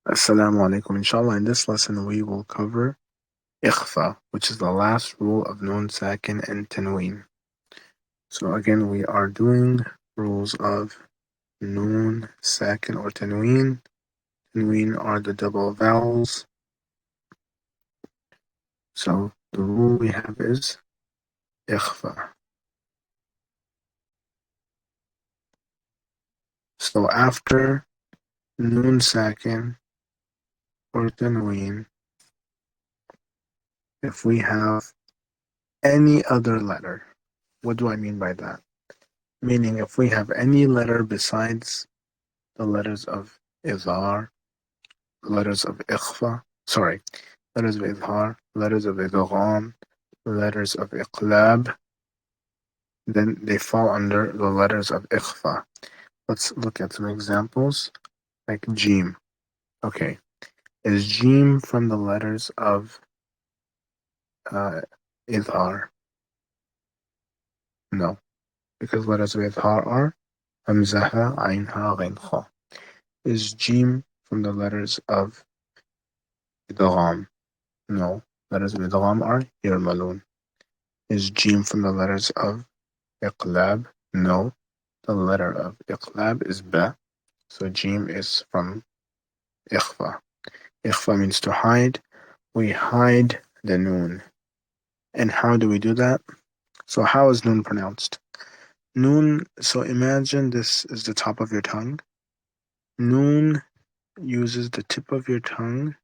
Assalamu alaikum. Inshallah, in this lesson we will cover ikhfaa, which is the last rule of nun sakin and tanween. So again, we are doing rules of nun sakin or tanween. Tanween are the double vowels. So the rule we have is ikhfaa. So after nun sakin or tanween, if we have any other letter, what do I mean by that? Meaning if we have any letter besides the letters of izhar, letters of ikhfa, letters of izhar, letters of idgham, letters of iqlab, then they fall under the letters of ikhfa. Let's look at some examples, like jim. Okay, is jim from the letters of izhar? No, because letters of izhar are hamzaha, ainha, ghain, kha. Is jim from the letters of idgham? No, letters of idgham are yarmalun. Is jim from the letters of iqlab? No, the letter of iqlab is ba, so jim is from ikhfa. Ikhfa means to hide. We hide the noon. And how do we do that? So how is noon pronounced? Noon, so imagine this is the top of your tongue. Noon uses the tip of your tongue,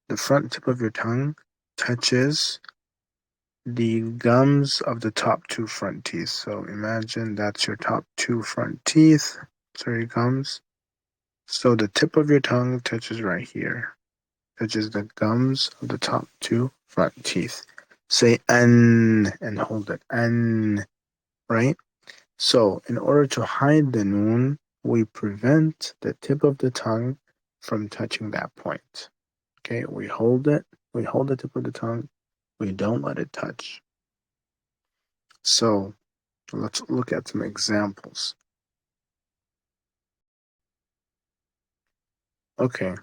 the front tip of your tongue touches the gums of the top two front teeth. So imagine that's your top two front teeth. Sorry, gums. So the tip of your tongue touches right here, touches the gums of the top two front teeth. Say an and hold it. An, right? So in order to hide the noon, we prevent the tip of the tongue from touching that point. Okay, we hold the tip of the tongue, we don't let it touch. So let's look at some examples. Okay.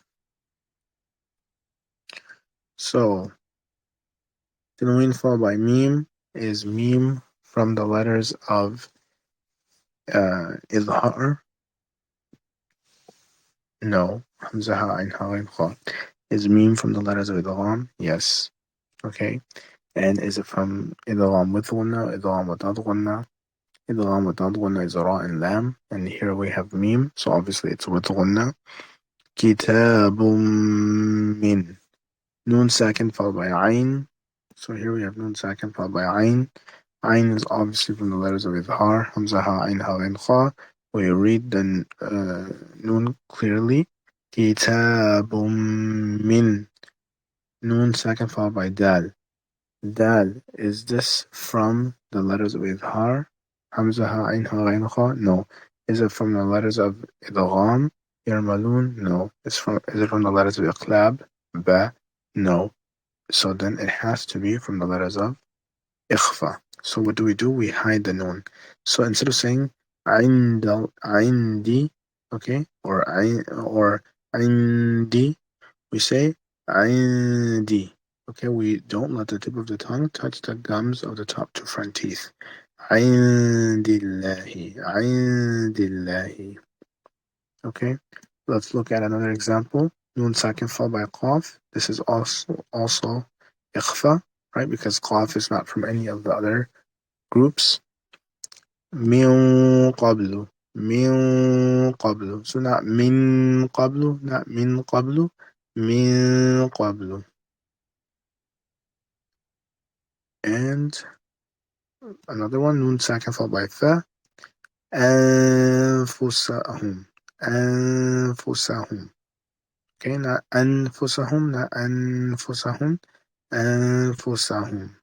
So tanween followed by meme is meme from the letters of izhar. No. Hamzaha ain ha ghain kha. Is meme from the letters of idgham? Yes. Okay. And is it from idgham with gunna, idgham without gunna? Idgham without gunna is ra and lam, and here we have meme, so obviously it's with gunna. Kitabum min. Noon sakin followed by ayn. So here we have noon sakin followed by ayn. Ayn is obviously from the letters of idhar, hamzaha, ayn, ha, ayn, kha. We read the noon clearly. Kitabum min. Noon sakin followed by dal. Dal, is this from the letters of idhar, hamzaha, ayn, ha, ayn, kha? No. Is it from the letters of idgham, yarmalun? No. Is it from the letters of iqlab, ba? No. So then it has to be from the letters of ikhfa. So what do? We hide the noon. So instead of saying indi, okay, or indi, we say indi. Okay, we don't let the tip of the tongue touch the gums of the top two front teeth. Indillahi, indillahi. Okay, let's look at another example. Noon sakin followed by qaf. This is also ikhfa, right? Because qaf is not from any of the other groups. Min qablu, min qablu. So not min qablu, not min qablu, min qablu. And another one, noon sakin followed by fa. أنفسهم أنفسهم. Okay, not أنفسهم, not أنفسهم, أنفسهم.